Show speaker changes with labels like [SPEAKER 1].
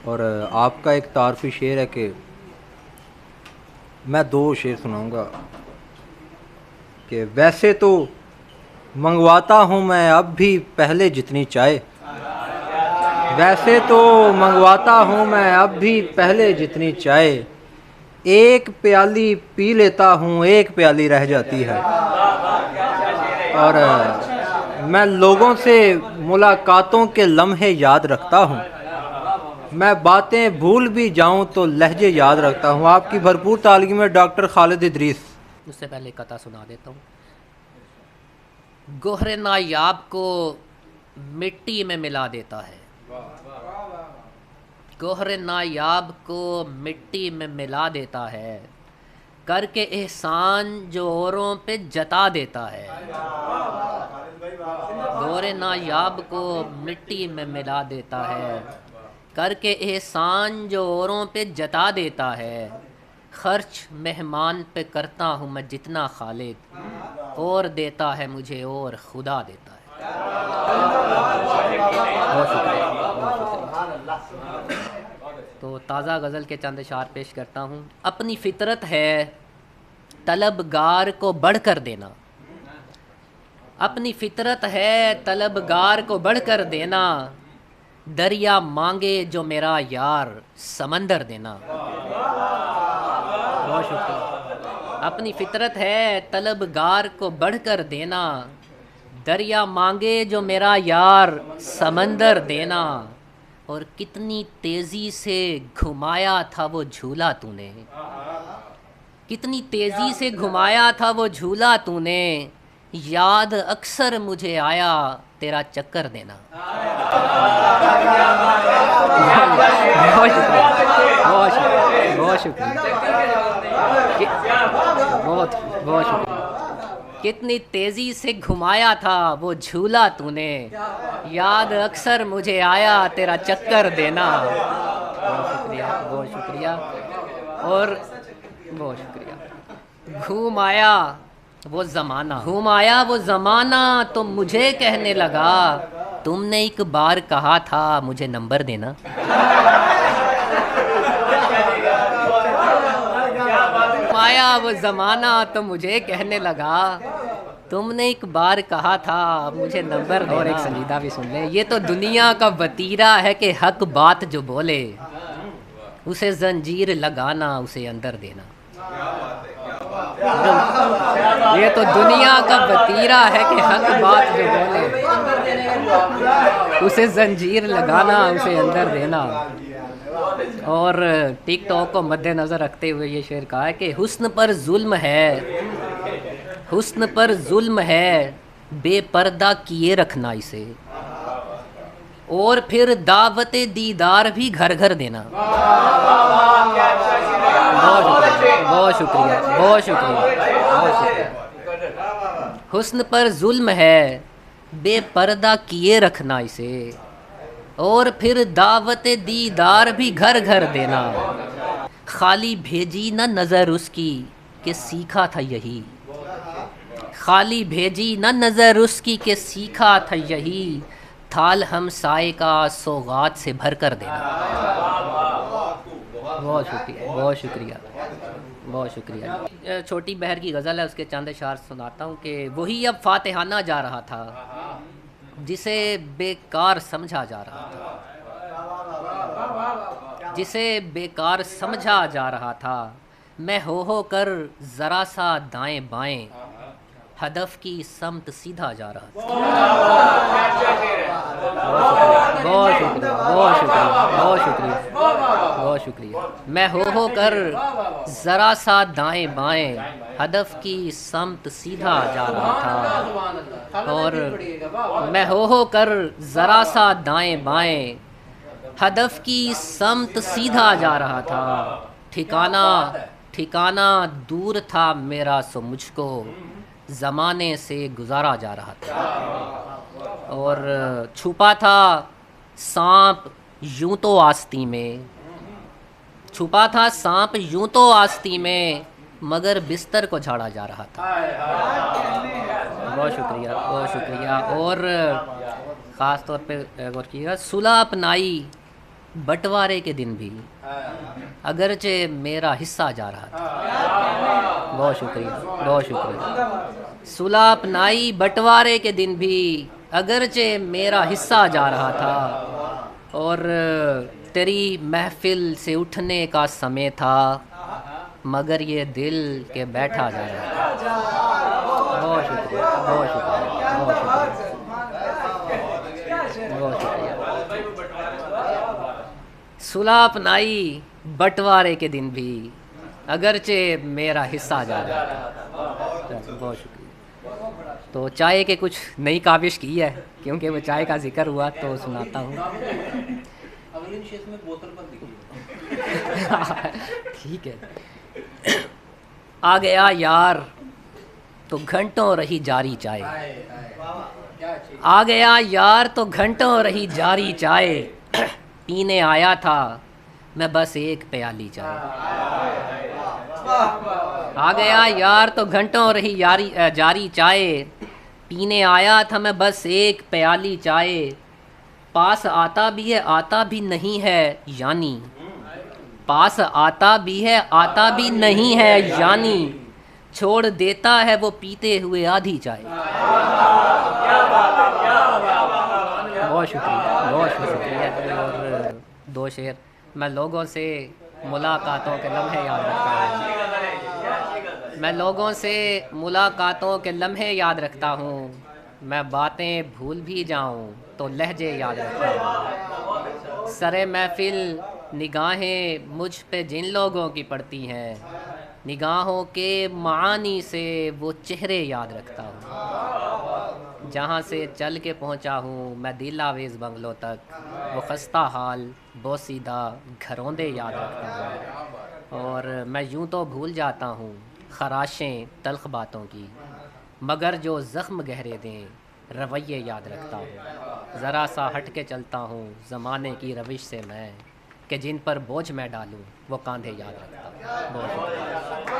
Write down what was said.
[SPEAKER 1] اور آپ کا ایک تعارفی شعر ہے کہ میں دو شعر سناؤں گا کہ ویسے تو منگواتا ہوں میں اب بھی پہلے جتنی چائے، ویسے تو منگواتا ہوں میں اب بھی پہلے جتنی چائے، ایک پیالی پی لیتا ہوں ایک پیالی رہ جاتی ہے، اور میں لوگوں سے ملاقاتوں کے لمحے یاد رکھتا ہوں، میں باتیں بھول بھی جاؤں تو لہجے یاد رکھتا ہوں۔ آپ کی بھرپور تعلیم ہے ڈاکٹر خالد ادریس۔
[SPEAKER 2] اس سے پہلے قطع سنا دیتا ہوں۔ گوہر نایاب کو مٹی میں ملا دیتا ہے، گوہر نایاب کو مٹی میں ملا دیتا ہے، کر کے احسان جو اوروں پہ جتا دیتا ہے، گوہر نایاب کو مٹی میں ملا دیتا ہے، کر کے احسان جو اوروں پہ جتا دیتا ہے، خرچ مہمان پہ کرتا ہوں میں جتنا خالد، اور دیتا ہے مجھے اور خدا دیتا ہے۔ بہت شکریہ، بہت شکریہ۔ تو تازہ غزل کے چند اشعار پیش کرتا ہوں۔ اپنی فطرت ہے طلبگار کو بڑھ کر دینا، اپنی فطرت ہے طلبگار کو بڑھ کر دینا، دریا مانگے جو میرا یار سمندر دینا۔ بہت شکریہ۔ اپنی فطرت ہے طلبگار کو بڑھ کر دینا، دریا مانگے جو میرا یار سمندر دینا، اور کتنی تیزی سے گھمایا تھا وہ جھولا تو نے، کتنی تیزی سے گھمایا تھا وہ جھولا تو نے، یاد اکثر مجھے آیا تیرا چکر دینا۔ بہت شکریہ، بہت شکریہ، بہت شکریہ، بہت بہت شکریہ۔ کتنی تیزی سے گھمایا تھا وہ جھولا تو نے، یاد اکثر مجھے آیا تیرا چکر دینا۔ بہت شکریہ، بہت شکریہ، اور بہت شکریہ۔ گھوم آیا وہ زمانہ، گھوم آیا وہ زمانہ تو مجھے کہنے لگا، تم نے ایک بار کہا تھا مجھے نمبر دینا۔ آیا وہ زمانہ تو مجھے کہنے لگا، تم نے ایک بار کہا تھا مجھے نمبر دینا۔ اور ایک سنجیدہ بھی سن لیں۔ یہ تو دنیا کا وتیرہ ہے کہ حق بات جو بولے، اسے زنجیر لگانا اسے اندر دینا۔ یہ تو دنیا کا وتیرہ ہے کہ حق بات جو بولے، اسے زنجیر لگانا اسے اندر دینا۔ اور ٹک ٹاک کو مد نظر رکھتے ہوئے یہ شعر کہا ہے کہ حسن پر ظلم ہے، حسن پر ظلم ہے، بے پردہ کیے رکھنا اسے، اور پھر دعوت دیدار بھی گھر گھر دینا۔ بہت شکریہ، بہت شکریہ، بہت شکریہ۔ حسن پر ظلم ہے، بے پردہ کیے رکھنا اسے، اور پھر دعوت دیدار بھی گھر گھر دینا، خالی بھیجی نہ نظر اس کی کہ سیکھا تھا یہی، خالی بھیجی نہ نظر اس کی کہ سیکھا تھا یہی، تھال ہم سائے کا سوغات سے بھر کر دینا۔ بہت شکریہ، بہت شکریہ، بہت شکریہ۔ چھوٹی بہر کی غزل ہے، اس کے چند اشعار سناتا ہوں کہ وہی اب فاتحانہ جا رہا تھا جسے بیکار سمجھا جا رہا تھا، جسے بیکار سمجھا جا رہا تھا، میں ہو کر ذرا سا دائیں بائیں، ہدف کی سمت سیدھا جا رہا تھا۔ بہت شکریہ، بہت شکریہ، بہت شکریہ، بہت شکریہ۔ میں ہو کر ذرا سا دائیں بائیں، ہدف کی سمت سیدھا جا رہا تھا، اور میں ہو کر ذرا سا دائیں بائیں، ہدف کی سمت سیدھا جا رہا تھا، ٹھکانہ دور تھا میرا سو مجھ کو زمانے سے گزارا جا رہا تھا، اور چھپا تھا سانپ یوں تو آستی میں، چھپا تھا سانپ یوں تو آستی میں، مگر بستر کو جھاڑا جا رہا تھا۔ بہت شکریہ، بہت شکریہ۔ اور خاص طور پہ غور کیجیے گا، صلح اپنائی بٹوارے کے دن بھی اگرچہ میرا حصہ جا رہا تھا. بہت شکریہ، بہت شکریہ. صلح اپنائی بٹوارے کے دن بھی اگرچہ میرا حصہ جا رہا تھا، اور تیری محفل سے اٹھنے کا سمے تھا، مگر یہ دل کے بیٹھا جا رہا تھا. بہت شکریہ، بہت شکریہ، بہت شکریہ، بہت شکریہ. صلح اپنائی بٹوارے کے دن بھی اگرچہ میرا حصہ جا رہا تھا. بہت شکریہ. تو چائے کے کچھ نئی کاوش کی ہے، کیونکہ وہ چائے کا ذکر ہوا تو سناتا ہوں. ٹھیک ہے. آ گیا یار تو گھنٹوں رہی جاری چائے، آ گیا یار تو گھنٹوں رہی جاری چائے، پینے آیا تھا میں بس ایک پیالی چائے. آ گیا یار تو گھنٹوں رہی جاری چائے، پینے آیا تھا میں بس ایک پیالی چائے. پاس آتا بھی ہے آتا بھی نہیں ہے یعنی، پاس آتا بھی ہے آتا بھی نہیں ہے یعنی، چھوڑ دیتا ہے وہ پیتے ہوئے آدھی چائے. بہت شکریہ، بہت شکریہ. اور دو شعر. میں لوگوں سے ملاقاتوں کے لمحے یاد رکھتا ہوں، میں لوگوں سے ملاقاتوں کے لمحے یاد رکھتا ہوں، میں باتیں بھول بھی جاؤں تو لہجے یاد رکھتا ہوں. سرے محفل نگاہیں مجھ پہ جن لوگوں کی پڑتی ہیں، نگاہوں کے معانی سے وہ چہرے یاد رکھتا ہوں. جہاں سے چل کے پہنچا ہوں میں دل آویز بنگلوں تک، وہ خستہ حال بوسیدہ گھروندے یاد رکھتا ہوں. اور میں یوں تو بھول جاتا ہوں خراشیں تلخ باتوں کی، مگر جو زخم گہرے دیں رویے یاد رکھتا ہوں. ذرا سا ہٹ کے چلتا ہوں زمانے کی روش سے میں، کہ جن پر بوجھ میں ڈالوں وہ کاندھے یاد رکھتا ہوں. بہت شکریہ.